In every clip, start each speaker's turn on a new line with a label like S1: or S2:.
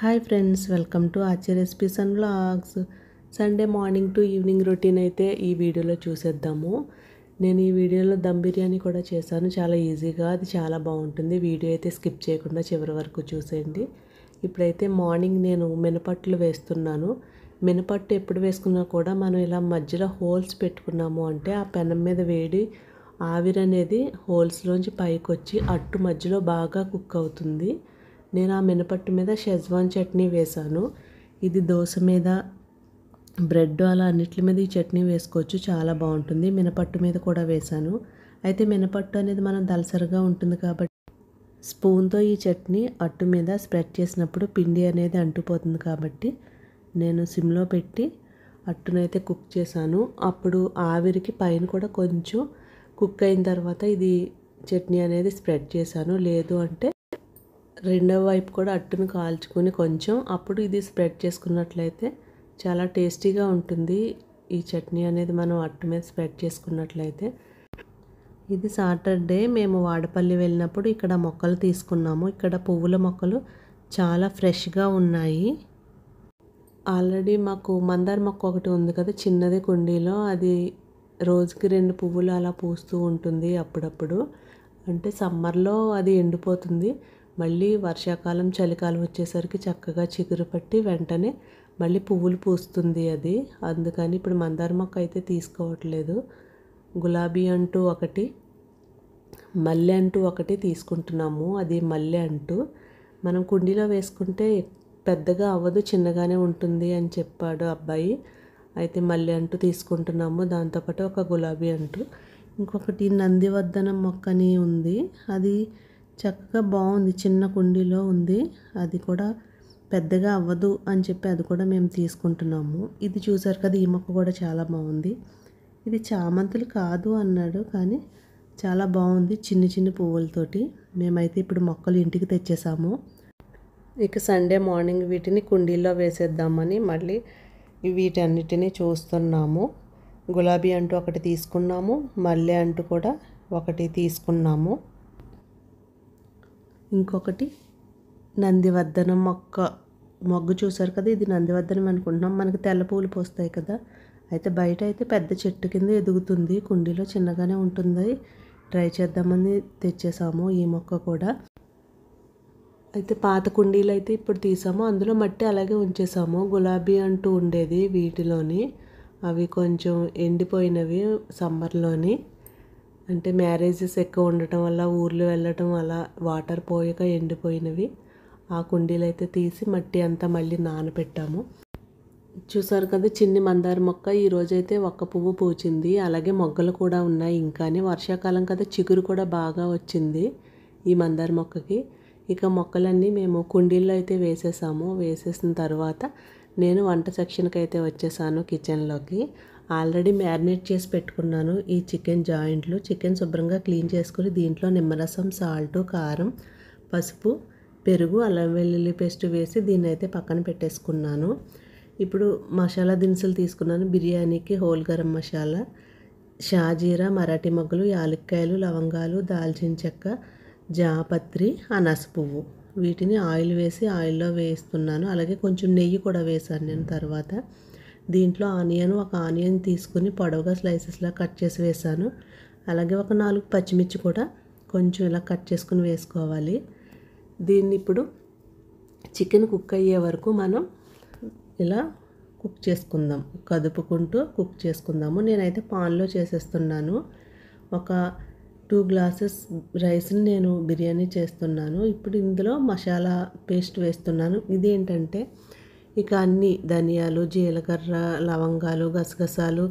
S1: Hi friends, welcome to ఆచి recipes and vlogs. Sunday morning to evening routine అయితే ఈ వీడియోలో చూసేద్దాము. నేను ఈ వీడియోలో దమ్ బిర్యానీ కూడా చేశాను, చాలా ఈజీగా. అది చాలా బాగుంటుంది. వీడియో అయితే స్కిప్ చేయకుండా చివరి వరకు చూసేయండి. ఇప్పుడైతే మార్నింగ్ నేను మినపట్లు వేస్తున్నాను. మినపట్టు ఎప్పుడు వేసుకున్నా కూడా మనం ఇలా మధ్యలో హోల్స్ పెట్టుకున్నాము అంటే ఆ పెనం మీద వేడి ఆవిరి అనేది హోల్స్లోంచి పైకి వచ్చి అట్టు మధ్యలో బాగా కుక్ అవుతుంది. నేను ఆ మినపట్టు మీద షెజ్వాన్ చట్నీ వేశాను. ఇది దోశ మీద, బ్రెడ్ అలా అన్నిటి మీద ఈ చట్నీ వేసుకోవచ్చు, చాలా బాగుంటుంది. మినపట్టు మీద కూడా వేశాను. అయితే మినపట్టు అనేది మనం దలసరిగా ఉంటుంది కాబట్టి స్పూన్తో ఈ చట్నీ అట్టు మీద స్ప్రెడ్ చేసినప్పుడు పిండి అనేది అంటుపోతుంది కాబట్టి నేను సిమ్లో పెట్టి అట్టునైతే కుక్ చేశాను. అప్పుడు ఆవిరికి పైన కూడా కొంచెం కుక్ అయిన తర్వాత ఇది చట్నీ అనేది స్ప్రెడ్ చేశాను. లేదు అంటే రెండవ వైపు కూడా అట్టును కాల్చుకొని కొంచెం అప్పుడు ఇది స్ప్రెడ్ చేసుకున్నట్లయితే చాలా టేస్టీగా ఉంటుంది. ఈ చట్నీ అనేది మనం అట్టు మీద స్ప్రెడ్ చేసుకున్నట్లయితే. ఇది సాటర్డే మేము వాడపల్లి వెళ్ళినప్పుడు ఇక్కడ మొక్కలు తీసుకున్నాము. ఇక్కడ పువ్వుల మొక్కలు చాలా ఫ్రెష్గా ఉన్నాయి. ఆల్రెడీ మాకు మందార మొక్క ఒకటి ఉంది కదా, చిన్నది కుండీలో. అది రోజుకి 2 పువ్వులు అలా పూస్తూ ఉంటుంది అప్పుడప్పుడు. అంటే సమ్మర్లో అది ఎండిపోతుంది. మళ్ళీ వర్షాకాలం చలికాలం వచ్చేసరికి చక్కగా చిగురు పట్టి వెంటనే మళ్ళీ పువ్వులు పూస్తుంది అది. అందుకని ఇప్పుడు మందార మొక్క అయితే తీసుకోవట్లేదు. గులాబీ అంటూ ఒకటి, మల్లె అంటూ ఒకటి తీసుకుంటున్నాము. అది మల్లె అంటూ మనం కుండీలో వేసుకుంటే పెద్దగా అవ్వదు, చిన్నగానే ఉంటుంది అని చెప్పాడు అబ్బాయి. అయితే మల్లె అంటూ తీసుకుంటున్నాము. దాంతోపాటు ఒక గులాబీ అంటూ, ఇంకొకటి నందివర్ధనం మొక్కని ఉంది. అది చక్కగా బాగుంది, చిన్న కుండీలో ఉంది. అది కూడా పెద్దగా అవ్వదు అని చెప్పి అది కూడా మేము తీసుకుంటున్నాము. ఇది చూసారు కదా, ఈ మొక్క కూడా చాలా బాగుంది. ఇది చామంతులు కాదు అన్నాడు, కానీ చాలా బాగుంది చిన్ని చిన్ని పువ్వులతోటి. మేమైతే ఇప్పుడు మొక్కలు ఇంటికి తెచ్చేసాము. ఇక సండే మార్నింగ్ వీటిని కుండీల్లో వేసేద్దామని మళ్ళీ వీటన్నిటిని చూస్తున్నాము. గులాబీ అంటూ ఒకటి తీసుకున్నాము, మల్లె అంటూ కూడా ఒకటి తీసుకున్నాము. ఇంకొకటి నందివర్ధనం మొగ్గు చూసారు కదా, ఇది నందివర్ధనం అనుకుంటున్నాం. మనకి తెల్ల పూలు పోస్తాయి కదా. అయితే బయట అయితే పెద్ద చెట్టు కింద ఎదుగుతుంది, కుండీలో చిన్నగానే ఉంటుంది. ట్రై చేద్దామని తెచ్చేసాము ఈ మొక్క కూడా. అయితే పాత కుండీలు అయితే ఇప్పుడు తీసాము, అందులో మట్టి అలాగే ఉంచేసాము. గులాబీ అంటూ ఉండేది వీటిలోని, అవి కొంచెం ఎండిపోయినవి సమ్మర్లోని. అంటే మ్యారేజెస్ ఎక్కువ ఉండటం వల్ల ఊర్లు వెళ్ళటం అలా వాటర్ పోయక ఎండిపోయినవి. ఆ కుండీలు అయితే తీసి మట్టి అంతా మళ్ళీ నానబెట్టాము. చూసారు కదా, చిన్ని మందార మొక్క ఈరోజైతే ఒక్క పువ్వు పూచింది. అలాగే మొగ్గలు కూడా ఉన్నాయి. ఇంకానే వర్షాకాలం కదా, చిగురు కూడా బాగా వచ్చింది ఈ మందార మొక్కకి. ఇక మొక్కలన్నీ మేము కుండీల్లో అయితే వేసేసాము. వేసేసిన తర్వాత నేను వంట సెక్షన్కి అయితే వచ్చేసాను, కిచెన్లోకి. ఆల్రెడీ మ్యారినేట్ చేసి పెట్టుకున్నాను ఈ చికెన్ జాయింట్లు. చికెన్ శుభ్రంగా క్లీన్ చేసుకుని దీంట్లో నిమ్మరసం, సాల్ట్, కారం, పసుపు, పెరుగు, అల్లం వెల్లుల్లి పేస్ట్ వేసి దీన్ని అయితే పక్కన పెట్టేసుకున్నాను. ఇప్పుడు మసాలా దినుసులు తీసుకున్నాను. బిర్యానీకి హోల్ గరం మసాలా, షాజీరా, మరాఠీ మొగ్గలు, యాలక్కాయలు, లవంగాలు, దాల్చిన చెక్క, జాపత్రి, అనాస పువ్వు. వీటిని ఆయిల్ వేసి ఆయిల్లో వేస్తున్నాను. అలాగే కొంచెం నెయ్యి కూడా వేసాను నేను తర్వాత. దీంట్లో ఒక ఆనియన్ తీసుకుని పొడవుగా స్లైసెస్లా కట్ చేసి వేసాను. అలాగే ఒక 4 పచ్చిమిర్చి కూడా కొంచెం ఇలా కట్ చేసుకుని వేసుకోవాలి. దీన్ని ఇప్పుడు చికెన్ కుక్ అయ్యే వరకు మనం ఇలా కుక్ చేసుకుందాం, కదుపుకుంటూ కుక్ చేసుకుందాము. నేనైతే పాన్లో చేసేస్తున్నాను. ఒక 2 గ్లాసెస్ రైస్ని నేను బిర్యానీ చేస్తున్నాను. ఇప్పుడు ఇందులో మసాలా పేస్ట్ వేస్తున్నాను. ఇదేంటంటే ఇక అన్ని ధనియాలు, జీలకర్ర, లవంగాలు, గసగసాలు,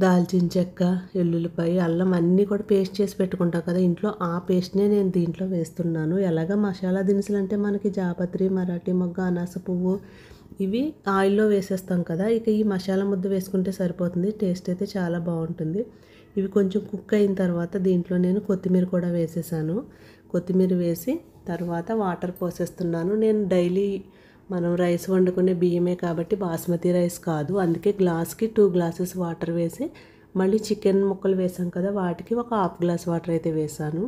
S1: దాల్చిన చెక్క, ఎల్లుల్లిపాయ, అల్లం అన్నీ కూడా పేస్ట్ చేసి పెట్టుకుంటాం కదా ఇంట్లో, ఆ పేస్ట్నే నేను దీంట్లో వేస్తున్నాను. ఎలాగ మసాలా దినుసులు అంటే మనకి జాపత్రి, మరాఠీ మొగ్గ, అనాస పువ్వు ఇవి ఆయిల్లో వేసేస్తాం కదా. ఇక ఈ మసాలా ముద్ద వేసుకుంటే సరిపోతుంది. టేస్ట్ అయితే చాలా బాగుంటుంది. ఇవి కొంచెం కుక్ అయిన తర్వాత దీంట్లో నేను కొత్తిమీర కూడా వేసేసాను. కొత్తిమీర వేసి తర్వాత వాటర్ పోసేస్తున్నాను. నేను డైలీ మనం రైస్ వండుకునే బియ్యమే కాబట్టి బాస్మతి రైస్ కాదు, అందుకే గ్లాస్కి 2 గ్లాసెస్ వాటర్ వేసి మళ్ళీ చికెన్ ముక్కలు వేసాం కదా, వాటికి ఒక 1/2 గ్లాస్ వాటర్ అయితే వేసాను.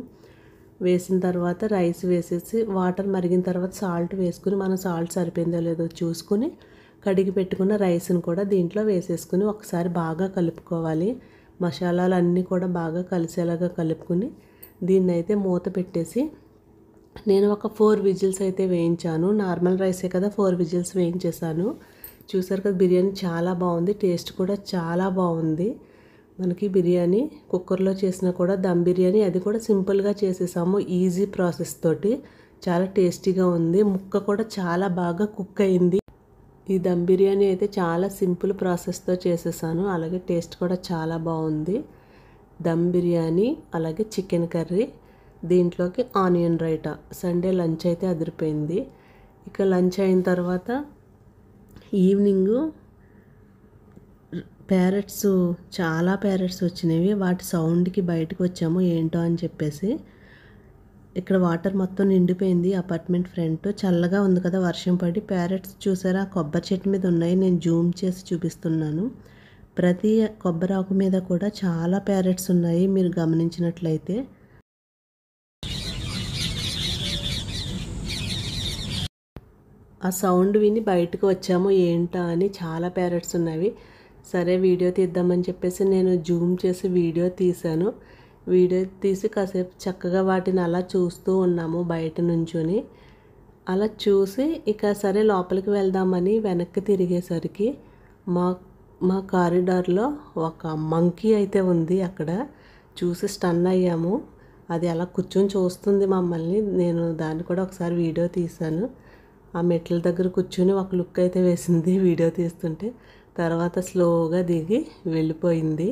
S1: వేసిన తర్వాత రైస్ వేసేసి వాటర్ మరిగిన తర్వాత సాల్ట్ వేసుకుని మనం సాల్ట్ సరిపోయిందో లేదో చూసుకుని కడిగి పెట్టుకున్న రైస్ని కూడా దీంట్లో వేసేసుకుని ఒకసారి బాగా కలుపుకోవాలి. మసాలాలు అన్నీ కూడా బాగా కలిసేలాగా కలుపుకుని దీన్ని అయితే మూత పెట్టేసి నేను ఒక 4 విజిల్స్ అయితే వేయించాను. నార్మల్ రైసే కదా 4 విజిల్స్ వేయించేసాను. చూసారు కదా బిర్యానీ చాలా బాగుంది. టేస్ట్ కూడా చాలా బాగుంది. మనకి బిర్యానీ కుక్కర్లో చేసినా కూడా దమ్ బిర్యానీ అది కూడా సింపుల్గా చేసేసాము. ఈజీ ప్రాసెస్ తోటి చాలా టేస్టీగా ఉంది. ముక్క కూడా చాలా బాగా కుక్ అయింది. ఈ దమ్ బిర్యానీ అయితే చాలా సింపుల్ ప్రాసెస్తో చేసేసాను. అలాగే టేస్ట్ కూడా చాలా బాగుంది. దమ్ బిర్యానీ అలాగే చికెన్ కర్రీ దీంట్లోకి ఆనియన్ రైతా. సండే లంచ్ అయితే అదిరిపోయింది. ఇక లంచ్ అయిన తర్వాత ఈవినింగ్ ప్యారెట్స్ చాలా ప్యారెట్స్ వచ్చినవి. వాటి సౌండ్కి బయటకు వచ్చాము ఏంటో అని చెప్పేసి. ఇక్కడ వాటర్ మొత్తం నిండిపోయింది అపార్ట్మెంట్ ఫ్రంట్. చల్లగా ఉంది కదా వర్షం పడి. ప్యారెట్స్ చూసారా కొబ్బరి చెట్టు మీద ఉన్నాయి. నేను జూమ్ చేసి చూపిస్తున్నాను. ప్రతి కొబ్బరి ఆకు మీద కూడా చాలా ప్యారెట్స్ ఉన్నాయి మీరు గమనించినట్లయితే. ఆ సౌండ్ విని బయటకు వచ్చాము ఏంటా అని. చాలా ప్యారెట్స్ ఉన్నవి. సరే వీడియో తీద్దామని చెప్పేసి నేను జూమ్ చేసి వీడియో తీశాను. వీడియో తీసి కాసేపు చక్కగా వాటిని అలా చూస్తూ ఉన్నాము బయట నుంచుని. అలా చూసి ఇక సరే లోపలికి వెళ్దామని వెనక్కి తిరిగేసరికి మా కారిడార్లో ఒక మంకీ అయితే ఉంది. అక్కడ చూసి స్టన్ అయ్యాము. అది అలా కూర్చొని చూస్తుంది మమ్మల్ని. నేను దాన్ని కూడా ఒకసారి వీడియో తీశాను. ఆ మెట్ల దగ్గర కూర్చొని ఒక లుక్ అయితే వేసింది వీడియో తీస్తుంటే. తర్వాత స్లోగా దిగి వెళ్ళిపోయింది.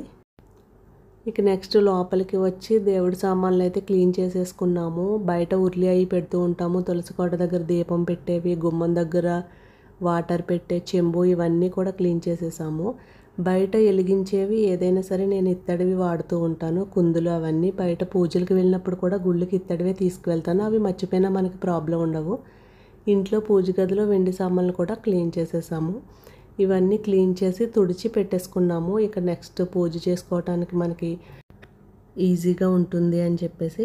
S1: ఇక నెక్స్ట్ లోపలికి వచ్చి దేవుడి సామాన్లు అయితే క్లీన్ చేసేసుకున్నాము. బయట ఉర్లి అవి పెడుతూ ఉంటాము. తులసి కోట దగ్గర దీపం పెట్టేవి, గుమ్మం దగ్గర వాటర్ పెట్టే చెంబు ఇవన్నీ కూడా క్లీన్ చేసేసాము. బయట వెలిగించేవి ఏదైనా సరే నేను ఇత్తడివి వాడుతూ ఉంటాను. కుందులు అవన్నీ బయట పూజలకు వెళ్ళినప్పుడు కూడా గుళ్ళకి ఇత్తడివే తీసుకువెళ్తాను. అవి మర్చిపోయినా మనకి ప్రాబ్లం ఉండవు. ఇంట్లో పూజ గదిలో వెండి సామాన్లు కూడా క్లీన్ చేసేసాము. ఇవన్నీ క్లీన్ చేసి తుడిచి పెట్టేసుకున్నాము. ఇక నెక్స్ట్ పూజ చేసుకోవటానికి మనకి ఈజీగా ఉంటుంది అని చెప్పేసి.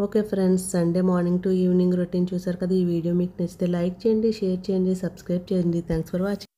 S1: Okay friends, Sunday morning to evening routine చూసారు కదా. ఈ వీడియో మీకు నచ్చితే లైక్ చేయండి, షేర్ చేయండి, సబ్స్క్రైబ్ చేయండి. Thanks for watching.